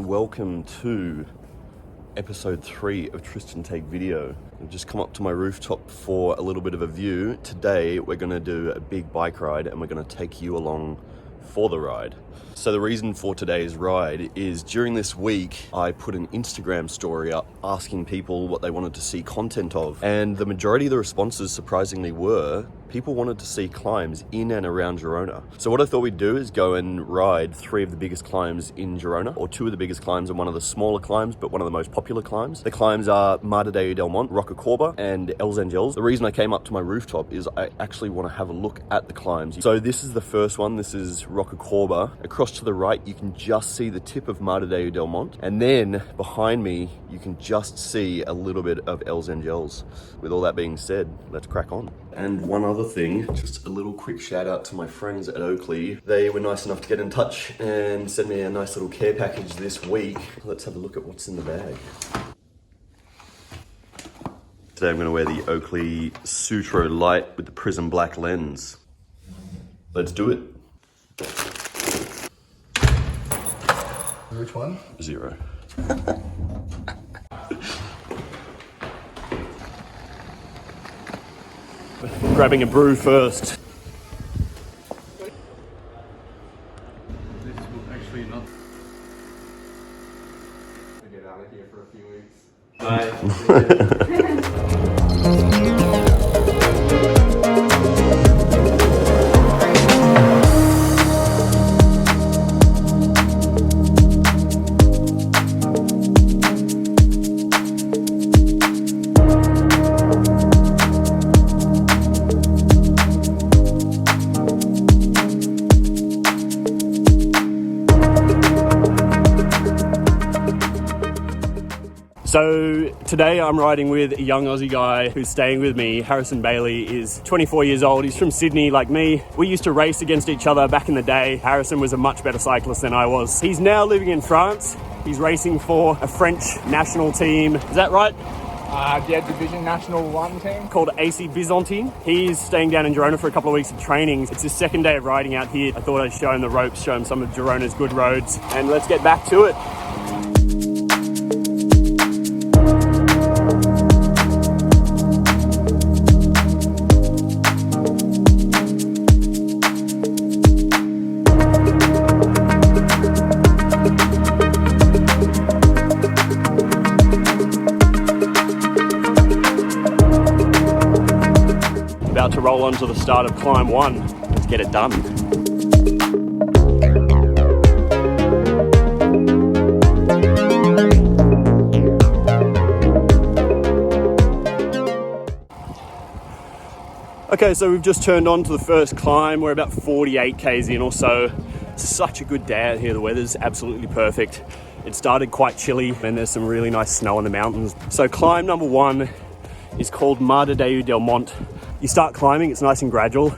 welcome to episode 3 of Tristan Take Video. I've just come up to my rooftop for a little bit of a view. Today we're going to do a big bike ride and we're going to take you along for the ride. So the reason for today's ride is during this week I put an Instagram story up asking people what they wanted to see content of, and the majority of the responses surprisingly were people wanted to see climbs in and around Girona. So what I thought we'd do is go and ride 3 of the biggest climbs in Girona, or 2 of the biggest climbs and 1 of the smaller climbs, but one of the most popular climbs. The climbs are Mare del Mont, Roca Corvo, and Els Angels. The reason I came up to my rooftop is I actually want to have a look at the climbs. So this is the first one. This is Rocacorba. Across to the right, you can just see the tip of Mare del Mont, and then behind me, you can just see a little bit of Els Angels. With all that being said, let's crack on. And one other thing, just a little quick shout out to my friends at Oakley. They were nice enough to get in touch and send me a nice little care package this week. Let's have a look at what's in the bag. Today I'm going to wear the Oakley Sutro Light with the Prism Black lens. Let's do it. Which one? 0. Grabbing a brew first. This will actually not get out of here for a few weeks. Bye. So today I'm riding with a young Aussie guy who's staying with me. Harrison Bailey is 24 years old. He's from Sydney like me. We used to race against each other back in the day. Harrison was a much better cyclist than I was. He's now living in France. He's racing for a French national team. Is that right? Yeah, Division National 1 team. Called AC Byzantine. He's staying down in Girona for a couple of weeks of training. It's his second day of riding out here. I thought I'd show him the ropes, show him some of Girona's good roads, and let's get back to it. About to roll on to the start of climb 1. Let's get it done. Okay, so we've just turned on to the first climb. We're about 48 k's in or so. It's such a good day out here. The weather's absolutely perfect. It started quite chilly and there's some really nice snow in the mountains. So climb number 1 is called Mare del Mont. You start climbing, it's nice and gradual.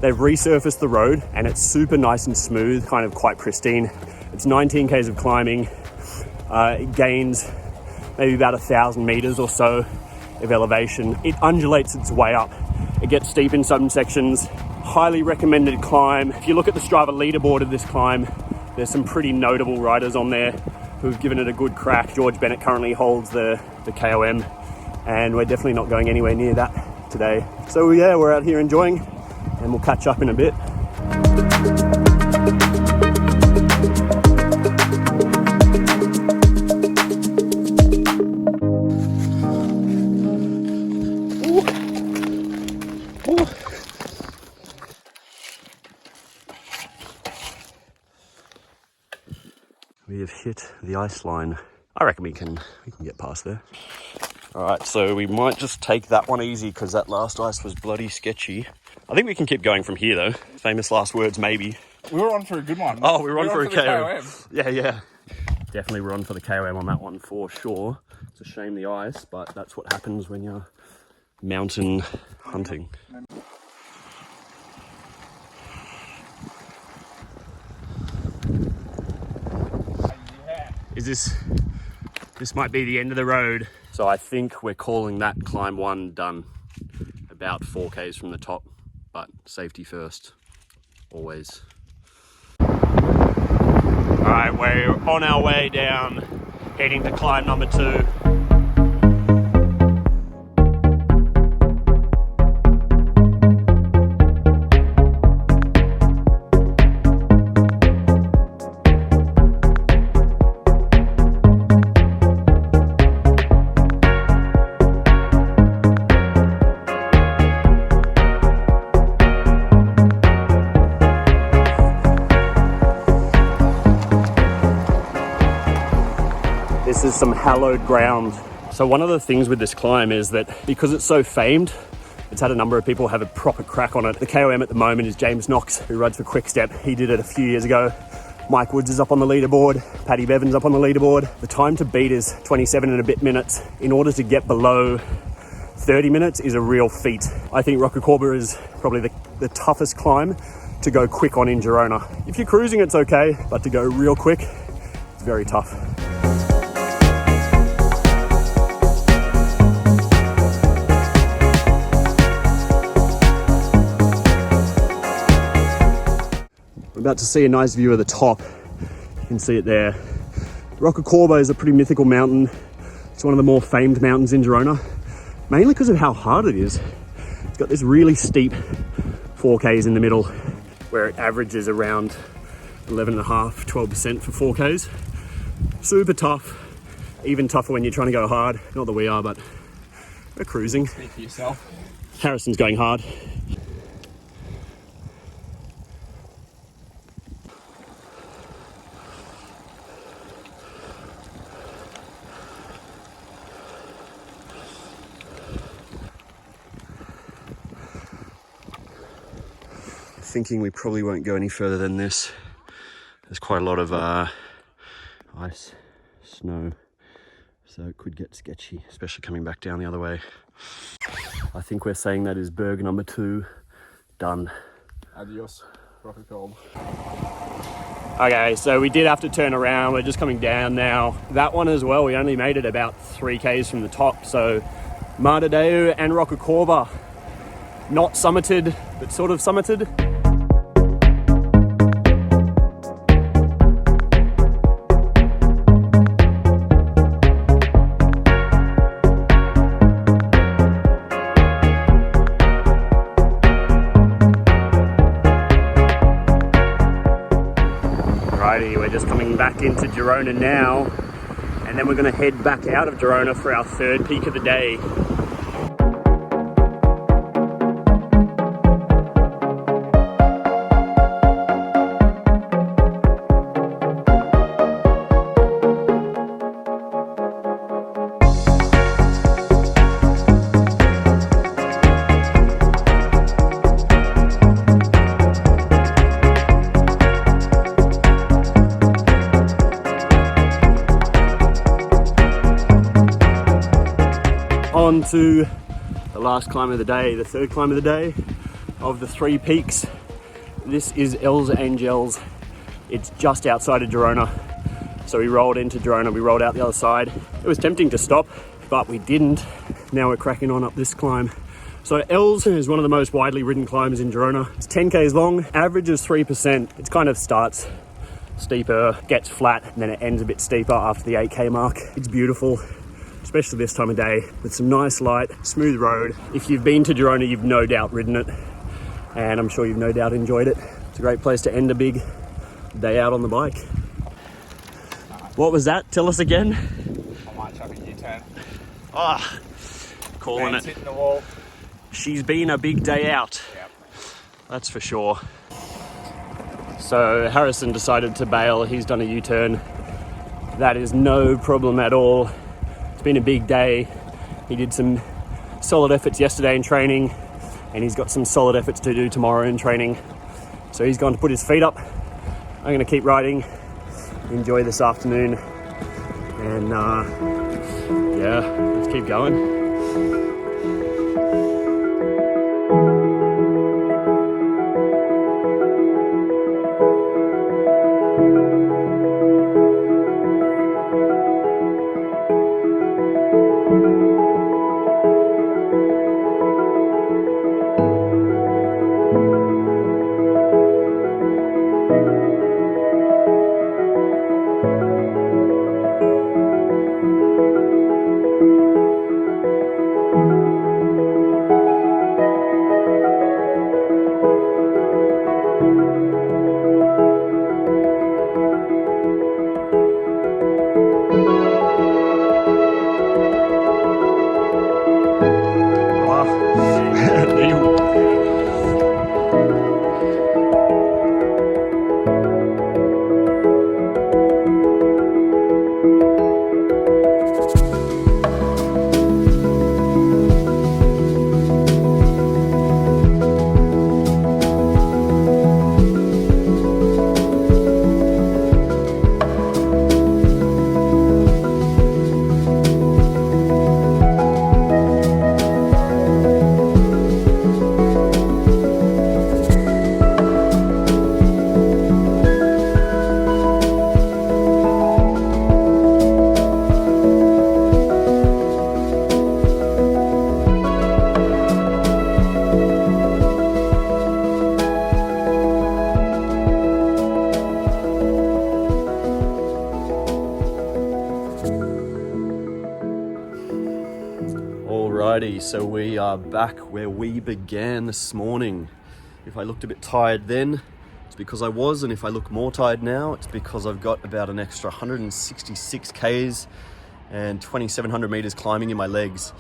They've resurfaced the road and it's super nice and smooth, kind of quite pristine. It's 19 k's of climbing. It gains maybe about 1,000 meters or so of elevation. It undulates its way up. It gets steep in some sections. Highly recommended climb. If you look at the Strava leaderboard of this climb, there's some pretty notable riders on there who've given it a good crack. George Bennett currently holds the KOM, and we're definitely not going anywhere near that today. So yeah, we're out here enjoying, and we'll catch up in a bit. We have hit the ice line. I reckon we can get past there. All right, so we might just take that one easy because that last ice was bloody sketchy. I think we can keep going from here though. Famous last words, maybe. We were on for a good one. Oh, we were on for a KOM. Yeah. Definitely we're on for the KOM on that one for sure. It's a shame the ice, but that's what happens when you're mountain hunting. Is this might be the end of the road. So I think we're calling that climb 1 done. About 4 k's from the top, but safety first, always. All Alright, we're on our way down, heading to climb number 2. This is some hallowed ground. So one of the things with this climb is that because it's so famed, it's had a number of people have a proper crack on it. The KOM at the moment is James Knox, who rides for Quickstep. He did it a few years ago. Mike Woods is up on the leaderboard. Paddy Bevan's up on the leaderboard. The time to beat is 27 and a bit minutes. In order to get below 30 minutes is a real feat. I think Rocacorba is probably the toughest climb to go quick on in Girona. If you're cruising, it's okay, but to go real quick, it's very tough. We're about to see a nice view of the top. You can see it there. Roca Corvo is a pretty mythical mountain. It's one of the more famed mountains in Girona, mainly because of how hard it is. It's got this really steep 4Ks in the middle, where it averages around 11.5, 12% for 4Ks. Super tough, even tougher when you're trying to go hard. Not that we are, but we're cruising. Speak for yourself. Harrison's going hard. Thinking we probably won't go any further than this. There's quite a lot of ice, snow, so it could get sketchy, especially coming back down the other way. I think we're saying that is berg number 2 done. Adios, Rocacorba. Okay, so we did have to turn around. We're just coming down now. That one as well, we only made it about 3Ks from the top. So Mare and Roca Corvo, not summited, but sort of summited. We're just coming back into Girona now, and then we're going to head back out of Girona for our 3rd peak of the day. On to the last climb of the day, the 3rd climb of the day of the 3 peaks. This is Els Angels. It's just outside of Girona. So we rolled into Girona, we rolled out the other side. It was tempting to stop, but we didn't. Now we're cracking on up this climb. So Els is one of the most widely ridden climbs in Girona. It's 10Ks long, average is 3%. It kind of starts steeper, gets flat, and then it ends a bit steeper after the 8K mark. It's beautiful, especially this time of day, with some nice light, smooth road. If you've been to Girona, you've no doubt ridden it, and I'm sure you've no doubt enjoyed it. It's a great place to end a big day out on the bike. What was that? Tell us again. I might chuck a U-turn. Ah, calling Man's it. hitting the wall. She's been a big day out. Yep. That's for sure. So Harrison decided to bail. He's done a U-turn. That is no problem at all. It's been a big day. He did some solid efforts yesterday in training, and he's got some solid efforts to do tomorrow in training. So he's gone to put his feet up. I'm going to keep riding, enjoy this afternoon, and yeah, let's keep going. Alrighty, so we are back where we began this morning. If I looked a bit tired then, it's because I was, and if I look more tired now, it's because I've got about an extra 166 Ks and 2,700 meters climbing in my legs.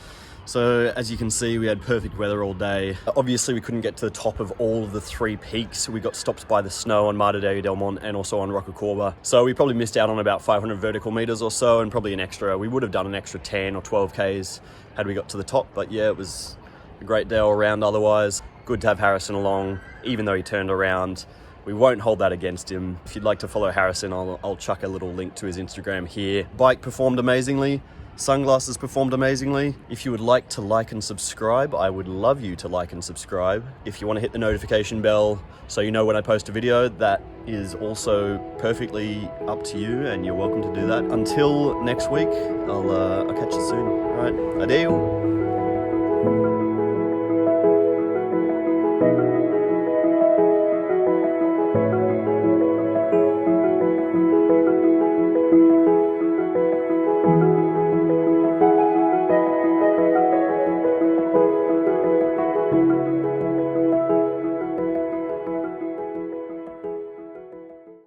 So as you can see, we had perfect weather all day. Obviously we couldn't get to the top of all of the 3 peaks. We got stopped by the snow on Mare del Mont and also on Roca Corvo. So we probably missed out on about 500 vertical meters or so, and probably we would have done an extra 10 or 12 Ks had we got to the top. But yeah, it was a great day all around otherwise. Good to have Harrison along, even though he turned around. We won't hold that against him. If you'd like to follow Harrison, I'll chuck a little link to his Instagram here. Bike performed amazingly. Sunglasses performed amazingly. If you would like to like and subscribe, I would love you to like and subscribe. If you want to hit the notification bell so you know when I post a video, that is also perfectly up to you, and you're welcome to do that. Until next week, I'll catch you soon. All right, adieu.